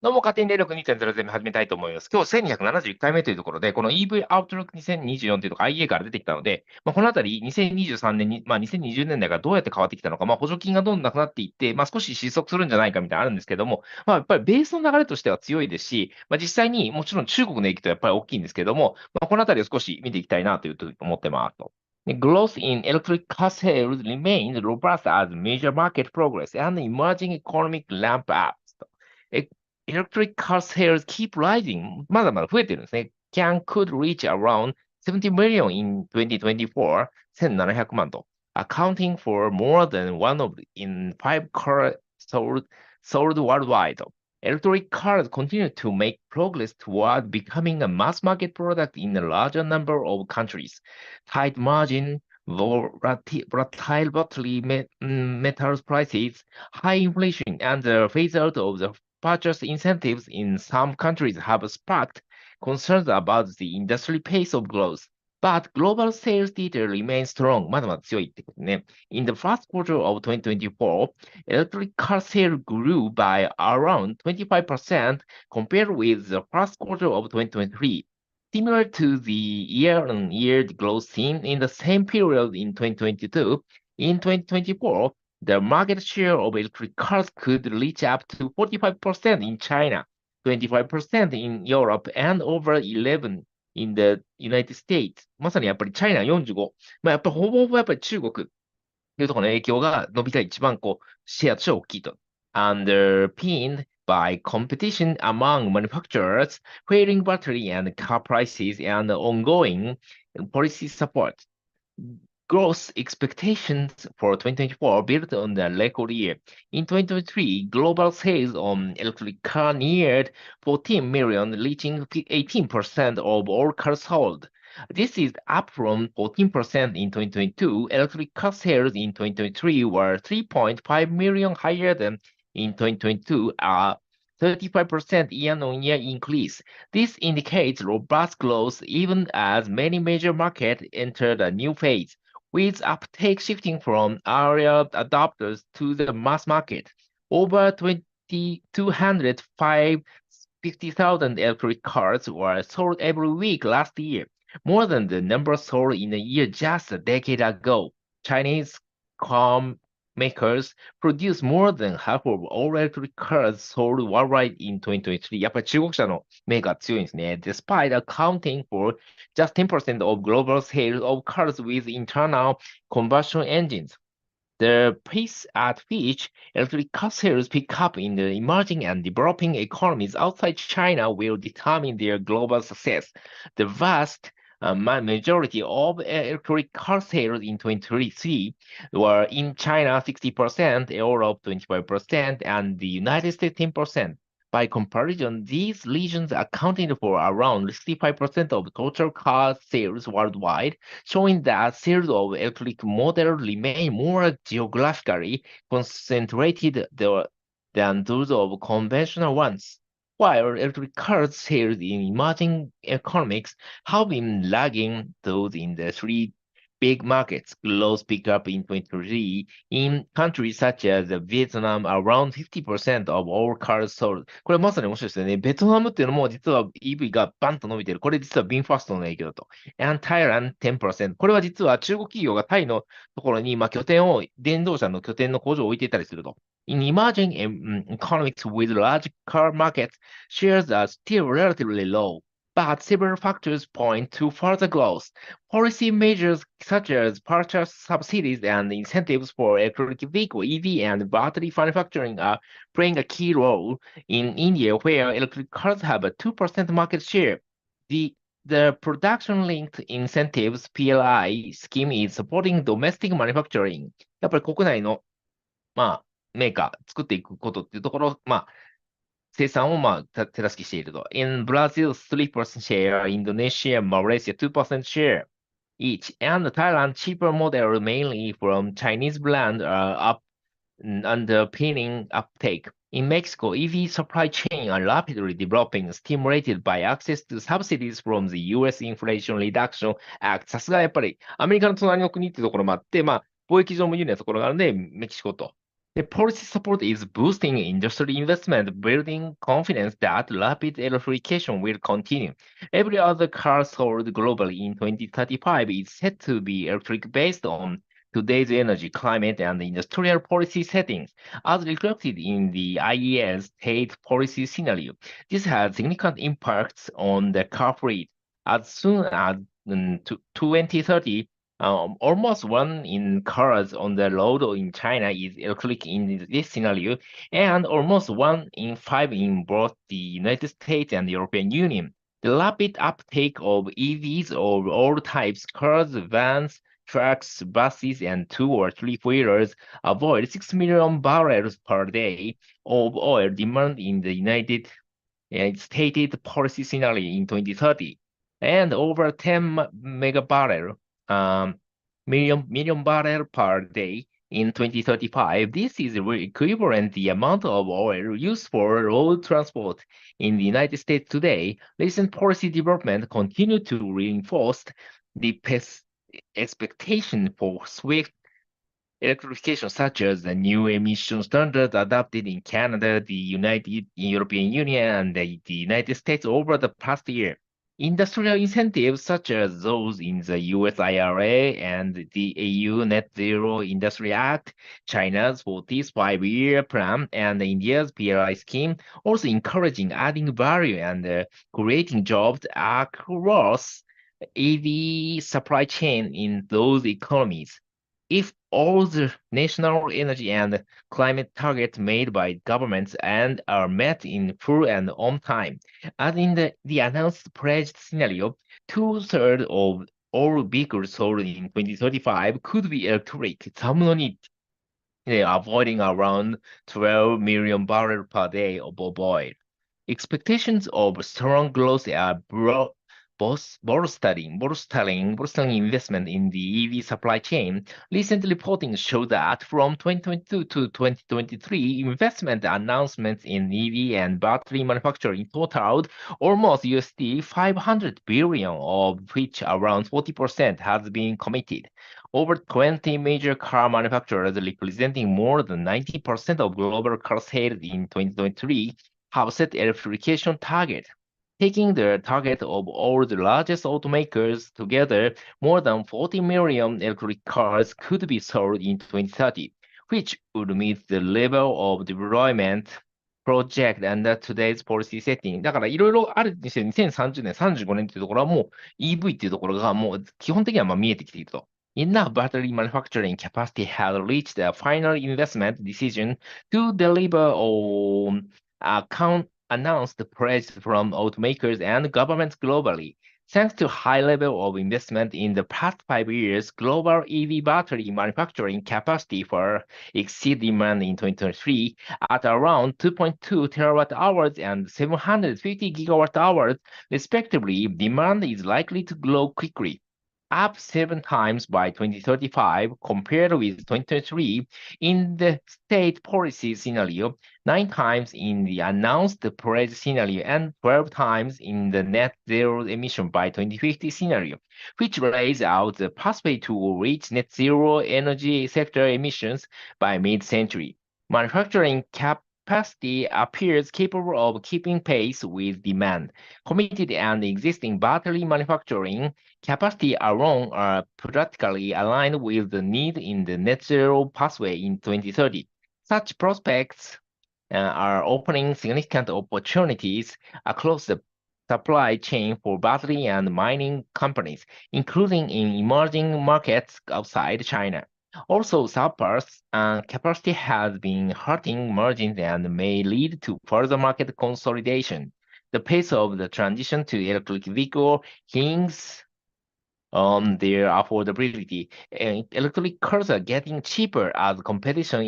どうも、勝手に電力2.0ゼミ始めたいと思います。今日1271回目というところで、この EV Outlook 2024というところ IEA から出てきたので、このあたり2023年に、2020年代がどうやって変わってきたのか、補助金がどんどんなくなっていって、少し失速するんじゃないかみたいなのあるんですけども、やっぱりベースの流れとしては強いですし、実際にもちろん中国の影響とやっぱり大きいんですけども、このあたりを少し見ていきたいなというふうに思ってますと。Growth in electric car sales remains robust as major market progress and emerging economic ramp up. Electric car sales keep rising. まだまだ増えてるんですね。could reach around 70 million in 2024, 1700万と。accounting for more than one of in five cars sold worldwide. Electric cars continue to make progress toward becoming a mass market product in a larger number of countries. Tight margin, volatile metals prices, high inflation, and the phase out of the purchase incentives in some countries have sparked concerns about the industry pace of growth. But global sales data remains strong. まだまだ強いってことね。In the first quarter of 2024, electric car sales grew by around 25% compared with the first quarter of 2023. Similar to the year-on-year growth seen in the same period in 2022, in 2024, the market share of electric cars could reach up to 45% in China, 25% in Europe, and over 11% in the United States. まさにやっぱりチャイナ45。やっぱりほぼほぼやっぱり中国というところの影響が伸びた一番シェアとしては大きいと。Underpinned by competition among manufacturers, failing battery and car prices, and ongoing policy support. Growth expectations for 2024 built on the record year. In 2023, global sales on electric car neared 14 million, reaching 18% of all cars sold. This is up from 14% in 2022. Electric car sales in 2023 were 3.5 million higher than in 2022, a 35% year-on-year increase. This indicates robust growth even as many major markets entered a new phase, with uptake shifting from earlier adopters to the mass market. Over 250,000 electric cars were sold every week last year, more than the number sold in a year just a decade ago. Chinese car makers produce more than half of all electric cars sold worldwide in 2023. やっぱり中国車のメーカー強いんですね。Despite accounting for just 10% of global sales of cars with internal combustion engines. The pace at which electric car sales pick up in the emerging and developing economies outside China will determine their global success. The vast majority of electric car sales in 2023 were in China 60%, Europe 25%, and the United States 10%. By comparison, these regions accounted for around 65% of total car sales worldwide, showing that sales of electric models remain more geographically concentrated than those of conventional ones. While electric car sales in emerging economies have been lagging those in the three big markets, growth picked up in 2023 in countries such as Vietnam, around 50% of all cars sold. これまさに面白いですよね。ベトナムっていうのも実は EV がバンと伸びてる。これ実はビンファストの影響だと。And Thailand 10%。これは実は中国企業がタイのところに電動車の拠点の工場を置いていたりすると。In emerging economies with large car markets, shares are still relatively low. But several factors point to further growth. Policy measures such as purchase subsidies and incentives for electric vehicle EV and battery manufacturing are playing a key role. In India, where electric cars have a 2% market share, the production-linked incentives PLI scheme is supporting domestic manufacturing. やっぱり国内の、メーカー作っていくことっていうところ、生産を手助けしていると。In Brazil, 3% share, Indonesia, Malaysia, 2% share each, and Thailand, cheaper model mainly from Chinese brand are underpinning uptake. In Mexico, EV supply chain are rapidly developing, stimulated by access to subsidies from the US Inflation Reduction Act. さすがやっぱりアメリカの隣の国っていうところもあって、貿易上も有利なところがあるので、メキシコと。The policy support is boosting industry investment, building confidence that rapid electrification will continue. Every other car sold globally in 2035 is set to be electric based on today's energy, climate, and industrial policy settings, as reflected in the IEA state policy scenario. This has significant impacts on the car fleet. As soon as 2030, almost one in cars on the road in China is electric in this scenario, and almost one in five in both the United States and the European Union. The rapid uptake of EVs of all types, cars, vans, trucks, buses, and two or three wheelers avoid 6 million barrels per day of oil demand in the United stated policy scenario in 2030, and over 10 megabarrel um, million barrel per day in 2035. This is equivalent the amount of oil used for road transport in the United States today. Recent policy development continue to reinforce the expectation for swift electrification, such as the new emission standards adopted in Canada, the United European Union, and the United States over the past year. Industrial incentives, such as those in the US IRA and the EU Net Zero Industry Act, China's 45-year plan, and India's PLI scheme, also encouraging adding value and creating jobs across EV supply chain in those economies. If all the national energy and climate targets made by governments and are met in full and on time, as in the announced pledged scenario, two-thirds of all vehicles sold in 2035 could be electric. Suddenly, avoiding around 12 million barrels per day of oil. Expectations of strong growth are bolstering investment in the EV supply chain. Recent reporting showed that from 2022 to 2023, investment announcements in EV and battery manufacturing totaled almost USD 500 billion, of which around 40% has been committed. Over 20 major car manufacturers, representing more than 90% of global car sales in 2023, have set electrification target. Taking the target of all the largest automakers together, more than 40 million electric cars could be sold in 2030, which would meet the level of deployment project under today's policy setting. だからいろいろあるにして2030年、35年っていうところはもう EV っていうところがもう基本的にはまあ見えてきていると。Enough battery manufacturing capacity has reached a final investment decision to deliver on announced pledge from automakers and governments globally. Thanks to high level of investment in the past 5 years, global EV battery manufacturing capacity for exceed demand in 2023 at around 2.2 terawatt hours and 750 gigawatt hours, respectively. Demand is likely to grow quickly, up 7 times by 2035 compared with 2023 in the state policy scenario, 9 times in the announced pledge scenario, and 12 times in the net zero emission by 2050 scenario, which lays out the pathway to reach net zero energy sector emissions by mid-century. Manufacturing capacity appears capable of keeping pace with demand. Committed and existing battery manufacturing capacity alone are practically aligned with the need in the net zero pathway in 2030. Such prospects are opening significant opportunities across the supply chain for battery and mining companies, including in emerging markets outside China. Also, surplus capacity has been hurting margins and may lead to further market consolidation. The pace of the transition to electric vehicle hinges on their affordability. Electric cars are getting cheaper as competition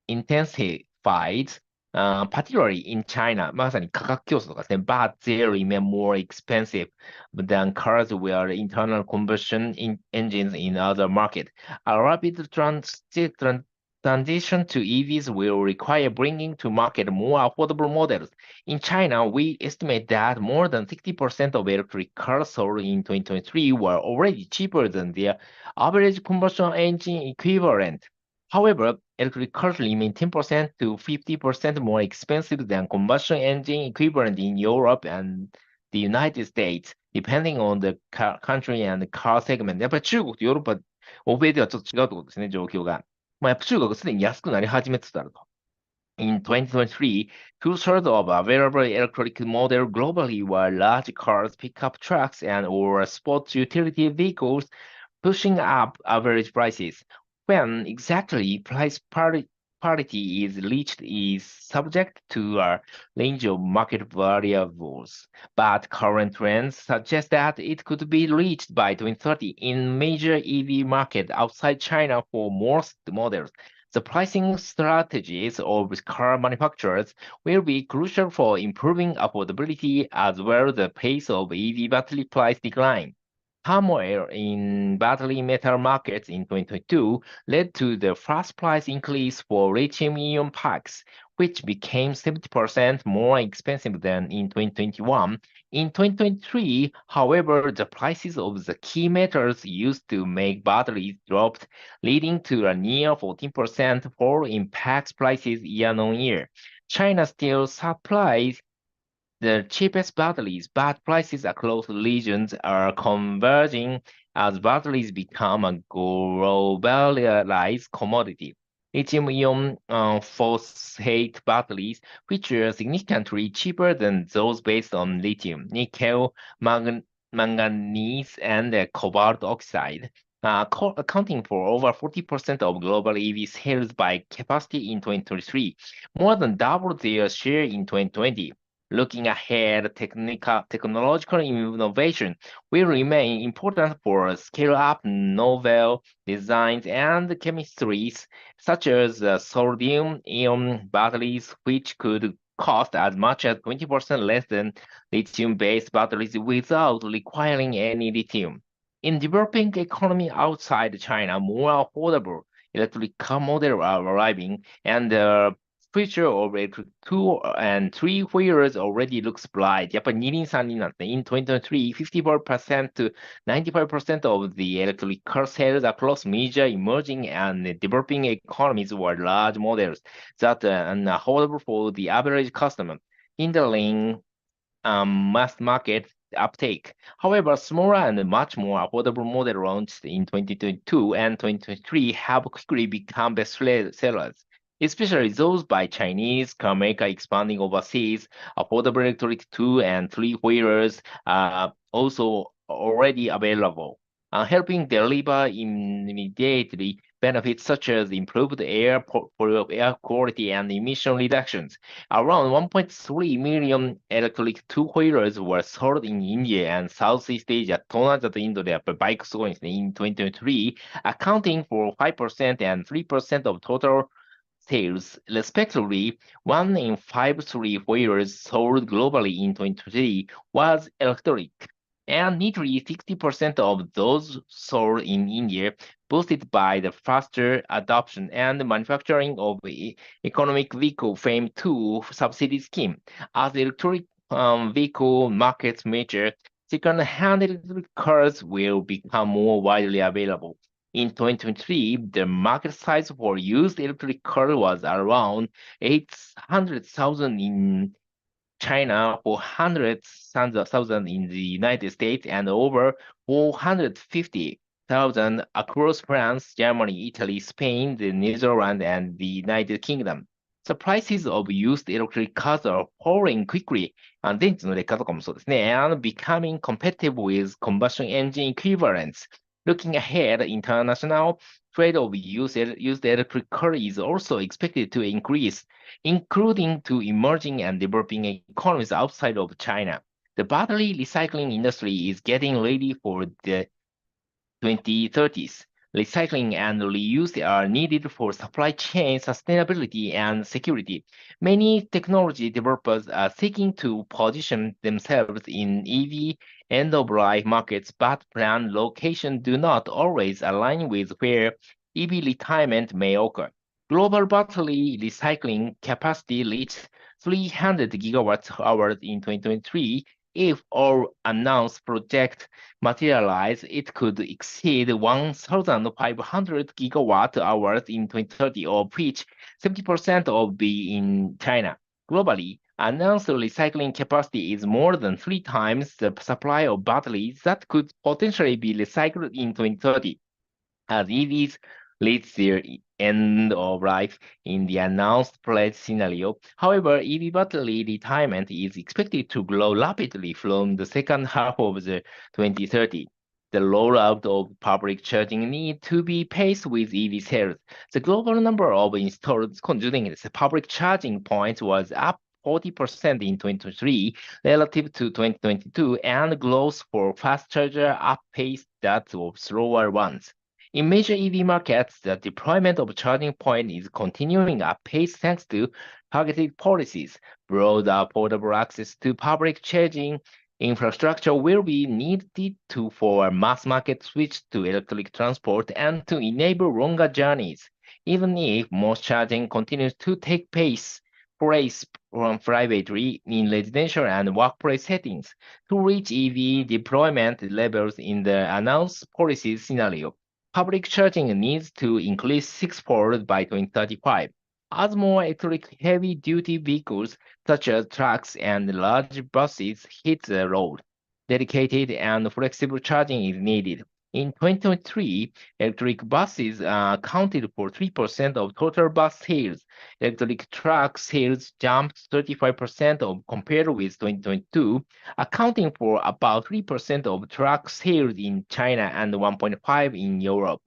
intensifies, particularly in China. まさに価格競争とかですね。But they remain more expensive than cars with internal combustion engines in other markets. A rapid transition to EVs will require bringing to market more affordable models. In China, we estimate that more than 60% of electric cars sold in 2023 were already cheaper than their average combustion engine equivalent. However, electric cars remain 10% to 50% more expensive than combustion engine equivalent in Europe and the United States, depending on the country and car segment. やっぱり中国とヨーロッパ、欧米ではちょっと違うってことですね、状況が。やっぱ中国すでに安くなり始めつつあると。In 2023, two-thirds of available electric models globally were large cars, pickup trucks, and or sports utility vehicles, pushing up average prices. When exactly price parity is reached is subject to a range of market variables, but current trends suggest that it could be reached by 2030 in major EV markets outside China for most models. The pricing strategies of car manufacturers will be crucial for improving affordability as well as the pace of EV battery price decline. Turmoil in battery metal markets in 2022 led to the fast price increase for lithium-ion packs, which became 70% more expensive than in 2021. In 2023, however, the prices of the key metals used to make batteries dropped, leading to a near 14% fall in packs prices year-on-year. China still supplies the cheapest batteries, but prices across regions are converging as batteries become a globalized commodity. Lithium-ion phosphate batteries, which are significantly cheaper than those based on lithium, nickel, manganese, and cobalt oxide, accounting for over 40% of global EV sales by capacity in 2023, more than double their share in 2020. Looking ahead, technological innovation will remain important for scale-up novel designs and chemistries, such as sodium-ion batteries, which could cost as much as 20% less than lithium-based batteries without requiring any lithium. In developing economy outside China, more affordable electric car models are arriving, and the future of electric two and three wheelers already looks bright. やっぱり二輪三輪なんですね。In 2023, 54% to 95% of the electric car sales across major emerging and developing economies were large models that are affordable for the average customer, hindering mass market uptake. However, smaller and much more affordable models launched in 2022 and 2023 have quickly become best sellers, especially those by Chinese car maker expanding overseas. Affordable electric two and three wheelers are also already available, helping deliver immediately benefits such as improved air quality and emission reductions. Around 1.3 million electric two-wheelers were sold in India and Southeast Asia. 東南アジアとインドでやっぱりバイクすごいんですね。In 2023, accounting for 5% and 3% of total sales, respectively. 1 in 5 three-wheelers sold globally in 2023 was electric, and nearly 60% of those sold in India, boosted by the faster adoption and manufacturing of economic vehicle FAME 2 subsidy scheme. As electric vehicle markets mature, second-hand electric cars will become more widely available. In 2023, the market size for used electric cars was around 800,000 in China, 400,000 in the United States, and over 450,000 across France, Germany, Italy, Spain, the Netherlands, and the United Kingdom. The prices of used electric cars are falling quickly, 電池の劣化とかもそうですね, and becoming competitive with combustion engine equivalents. Looking ahead, international trade of used electric car is also expected to increase, including to emerging and developing economies outside of China. The battery recycling industry is getting ready for the 2030s. Recycling and reuse are needed for supply chain sustainability and security. Many technology developers are seeking to position themselves in EV end-of-life markets, but planned locations do not always align with where EV retirement may occur. Global battery recycling capacity reached 300 gigawatt hours in 2023, If all announced projects materialize, it could exceed 1,500 gigawatt hours in 2030, of which 70% will be in China. Globally, announced recycling capacity is more than 3 times the supply of batteries that could potentially be recycled in 2030. As EVs reach their end of life in the announced pledge scenario. However, EV battery retirement is expected to grow rapidly from the second half of the 2030. The rollout of public charging need to be paced with EV sales. The global number of installed convenience public charging points was up 40% in 2023 relative to 2022, and growth for fast charger outpaced that of slower ones. In major EV markets, the deployment of charging points is continuing at pace thanks to targeted policies. Broad affordable access to public charging infrastructure will be needed for a mass market switch to electric transport and to enable longer journeys. Even if most charging continues to take place privately in residential and workplace settings, to reach EV deployment levels in the announced policy scenario, public charging needs to increase sixfold by 2035. As more electric heavy-duty vehicles, such as trucks and large buses, hit the road, dedicated and flexible charging is needed. In 2023, electric buses accounted for 3% of total bus sales. Electric truck sales jumped 35% compared with 2022, accounting for about 3% of truck sales in China and 1.5% in Europe.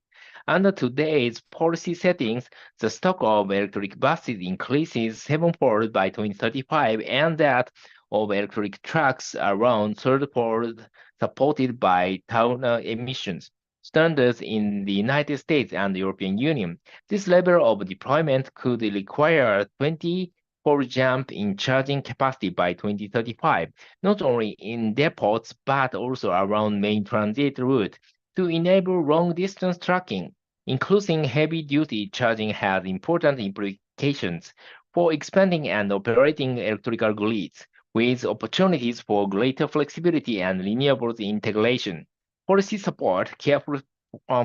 Under today's policy settings, the stock of electric buses increases sevenfold by 2035, and that of electric trucks around thirdfold, supported by town emissions standards in the United States and the European Union. This level of deployment could require a 20-fold jump in charging capacity by 2035, not only in depots but also around main transit routes to enable long-distance trucking. Including heavy-duty charging has important implications for expanding and operating electrical grids, with opportunities for greater flexibility and renewables integration. Policy support, careful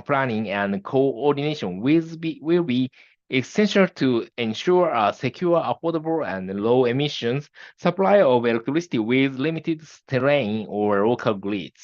planning, and coordination will be essential to ensure a secure, affordable, and low emissions supply of electricity with limited strain over local grids.